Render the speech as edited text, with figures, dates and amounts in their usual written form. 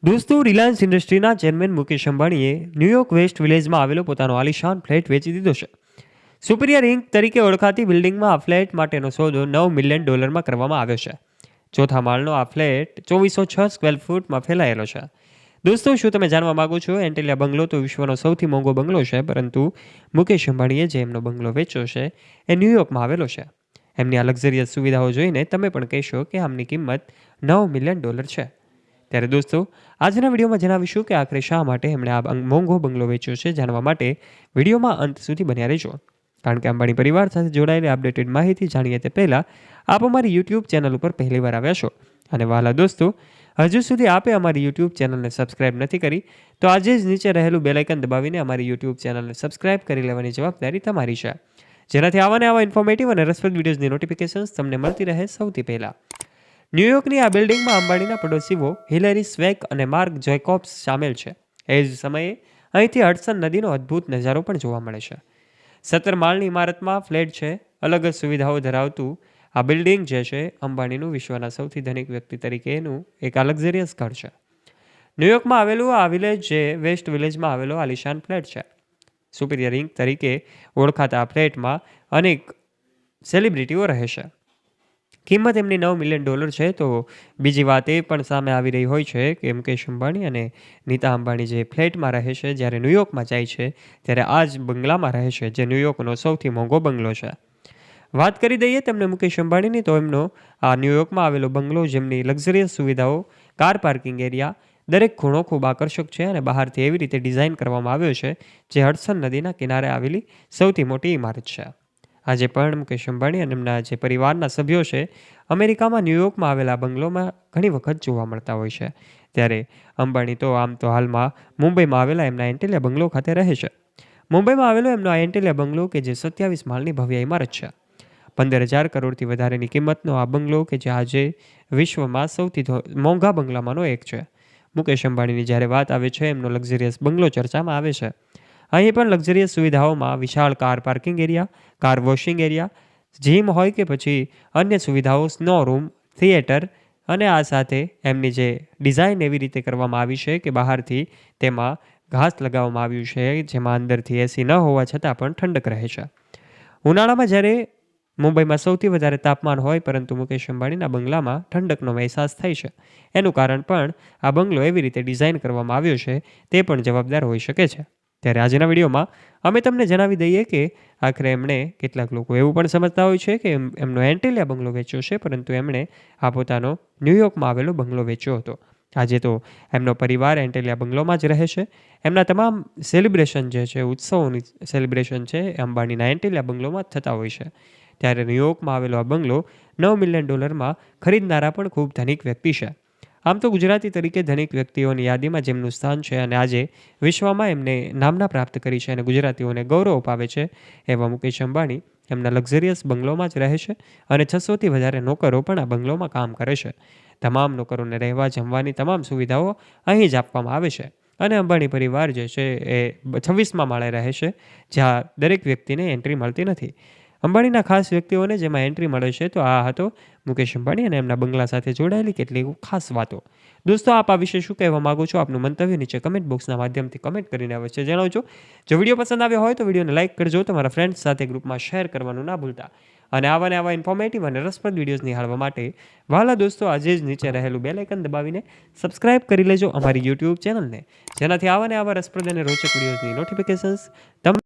દોસ્તો, રિલાયન્સ ઇન્ડસ્ટ્રીના ચેરમેન મુકેશ અંબાણીએ ન્યૂયોર્ક વેસ્ટ વિલેજમાં આવેલો પોતાનો આલિશાન ફ્લેટ વેચી દીધો છે. સુપિરિયર ઇન્ક તરીકે ઓળખાતી બિલ્ડિંગમાં આ ફ્લેટ માટેનો સોદો $9 મિલિયન કરવામાં આવ્યો છે. ચોથા માળનો આ ફ્લેટ 2406 સ્ક્વેર ફૂટમાં ફેલાયેલો છે. દોસ્તો, શું તમે જાણવા માંગો છો? એન્ટેલિયા બંગલો તો વિશ્વનો સૌથી મોંઘો બંગલો છે, પરંતુ મુકેશ અંબાણીએ જે એમનો બંગલો વેચ્યો છે એ ન્યૂયોર્કમાં આવેલો છે. એમની આ લક્ઝરિયસ સુવિધાઓ જોઈને તમે પણ કહેશો કે આમની કિંમત $9 મિલિયન છે. ત્યારે દોસ્તો, આજના વિડીયોમાં જણાવીશું કે આખરે શા માટે એમણે આ મોંઘો બંગલો વેચ્યો છે. જાણવા માટે વિડીયોમાં અંત સુધી બન્યા રહેજો, કારણ કે અંબાણી પરિવાર સાથે જોડાયેલી અપડેટેડ માહિતી જાણીએ તે પહેલાં આપ અમારી યુટ્યુબ ચેનલ ઉપર પહેલીવાર આવ્યા છો અને વહાલા દોસ્તો, હજુ સુધી આપે અમારી યુટ્યુબ ચેનલને સબસ્ક્રાઇબ નથી કરી તો આજે જ નીચે રહેલું બેલ આઇકન દબાવીને અમારી યુટ્યુબ ચેનલને સબસ્ક્રાઇબ કરી લેવાની જવાબદારી તમારી છે, જેનાથી આવા ને આવા ઇન્ફોર્મેટિવ અને રસપ્રદ વિડીયોઝની નોટિફિકેશન્સ તમને મળતી રહે સૌથી પહેલાં. ન્યૂયોર્કની આ બિલ્ડિંગમાં અંબાણીના પડોશીઓ હિલેરી સ્વેક અને માર્ક જેકોબ્સ સામેલ છે. એ જ સમયે અહીંથી હડસન નદીનો અદ્ભુત નજારો પણ જોવા મળે છે. 17 માળની ઇમારતમાં ફ્લેટ છે. અલગ જ સુવિધાઓ ધરાવતું આ બિલ્ડિંગ જે છે અંબાણીનું વિશ્વના સૌથી ધનિક વ્યક્તિ તરીકેનું એક આ લક્ઝરિયસ ઘર છે. ન્યૂયોર્કમાં આવેલું આ વિલેજ જે વેસ્ટ વિલેજમાં આવેલો આલિશાન ફ્લેટ છે. સુપિરિયર ઇન્ક તરીકે ઓળખાતા આ ફ્લેટમાં અનેક સેલિબ્રિટીઓ રહે છે. કિંમત એમની $9 મિલિયન છે. તો બીજી વાત એ પણ સામે આવી રહી હોય છે કે મુકેશ અંબાણી અને નીતા અંબાણી જે ફ્લેટમાં રહે છે, જ્યારે ન્યૂયોર્કમાં જાય છે ત્યારે આ જ બંગલામાં રહે છે, જે ન્યૂયોર્કનો સૌથી મોંઘો બંગલો છે. વાત કરી દઈએ તેમને મુકેશ અંબાણીની, તો એમનો આ ન્યૂયોર્કમાં આવેલો બંગલો, જેમની લક્ઝરિયસ સુવિધાઓ, કાર પાર્કિંગ એરિયા, દરેક ખૂણો ખૂબ આકર્ષક છે અને બહારથી એવી રીતે ડિઝાઇન કરવામાં આવ્યો છે જે હડસન નદીના કિનારે આવેલી સૌથી મોટી ઇમારત છે. આજે પણ મુકેશ અંબાણી અને એમના જે પરિવારના સભ્યો છે અમેરિકામાં ન્યૂયોર્કમાં આવેલા બંગલોમાં ઘણી વખત જોવા મળતા હોય છે. ત્યારે અંબાણી તો આમ તો હાલમાં મુંબઈમાં આવેલા એમના એન્ટેલિયા બંગલો ખાતે રહે છે. મુંબઈમાં આવેલો એમનો આ એન્ટેલિયા બંગલો કે જે 27 માળની ભવ્ય ઇમારત છે. 15,000 કરોડથી વધારેની કિંમતનો આ બંગલો કે જે આજે વિશ્વમાં સૌથી મોંઘા બંગલામાંનો એક છે. મુકેશ અંબાણીની જ્યારે વાત આવે છે, એમનો લક્ઝરિયસ બંગલો ચર્ચામાં આવે છે. અહીં પણ લક્ઝરિયસ સુવિધાઓમાં વિશાળ car parking area, car washing area, gym હોય કે પછી અન્ય સુવિધાઓ, સ્નો રૂમ, થિયેટર અને આ સાથે એમની જે ડિઝાઇન એવી રીતે કરવામાં આવી છે કે બહારથી તેમાં ઘાસ લગાવવામાં આવ્યું છે, જેમાં અંદરથી એસી ન હોવા છતાં પણ ઠંડક રહે છે. ઉનાળામાં જ્યારે મુંબઈમાં સૌથી વધારે તાપમાન હોય, પરંતુ મુકેશ અંબાણીના બંગલામાં ઠંડકનો અહેસાસ થાય છે. એનું કારણ પણ આ બંગલો એવી રીતે ડિઝાઇન કરવામાં આવ્યો છે તે પણ જવાબદાર હોઈ શકે છે. ત્યારે આજના વિડીયોમાં અમે તમને જણાવી દઈએ કે આખરે એમણે, કેટલાક લોકો એવું પણ સમજતા હોય છે કે એમનો એન્ટેલિયા બંગલો વેચ્યો છે, પરંતુ એમણે આ પોતાનો ન્યૂયોર્કમાં આવેલો બંગલો વેચ્યો હતો. આજે તો એમનો પરિવાર એન્ટેલિયા બંગલોમાં જ રહે છે. એમના તમામ સેલિબ્રેશન જે છે, ઉત્સવોની સેલિબ્રેશન છે, એ અંબાણીના એન્ટેલિયા બંગલોમાં જ થતા હોય છે. ત્યારે ન્યૂયોર્કમાં આવેલો આ બંગલો $9 મિલિયન ખરીદનારા પણ ખૂબ ધનિક વ્યક્તિ છે. આમ તો ગુજરાતી તરીકે ધનિક વ્યક્તિઓની યાદીમાં જેમનું સ્થાન છે અને આજે વિશ્વમાં એમને નામના પ્રાપ્ત કરી છે અને ગુજરાતીઓને ગૌરવ અપાવે છે, એવા મુકેશ અંબાણી એમના લક્ઝરિયસ બંગલોમાં જ રહે છે અને 600થી વધારે નોકરો પણ આ બંગલોમાં કામ કરે છે. તમામ નોકરોને રહેવા જમવાની તમામ સુવિધાઓ અહીં જ આપવામાં આવે છે અને અંબાણી પરિવાર જે છે એ 26મા માળે રહે છે, જ્યાં દરેક વ્યક્તિને એન્ટ્રી મળતી નથી. અંબાણીના ખાસ વ્યક્તિઓને જેમાં એન્ટ્રી મળે છે. તો આ હતો મુકેશ અંબાણી અને એમના બંગલા સાથે જોડાયેલી કેટલીક ખાસ વાતો. દોસ્તો, આપ આ વિશે શું કહેવા માગો છો? આપનું મંતવ્ય નીચે કમેન્ટ બોક્સના માધ્યમથી કમેન્ટ કરીને અવશ્ય જણાવજો. જો વિડીયો પસંદ આવ્યો હોય તો વિડીયોને લાઇક કરજો, તમારા ફ્રેન્ડ્સ સાથે ગ્રુપમાં શેર કરવાનું ના ભૂલતા અને આવા ઇન્ફોર્મેટિવ અને રસપ્રદ વિડીયોઝ નિહાળવા માટે વહાલા દોસ્તો, આજે જ નીચે રહેલું બેલ આઇકન દબાવીને સબસ્ક્રાઇબ કરી લેજો અમારી યુટ્યુબ ચેનલને, જેનાથી આવા રસપ્રદ અને રોચક વિડીયોઝની નોટિફિકેશન્સ તમને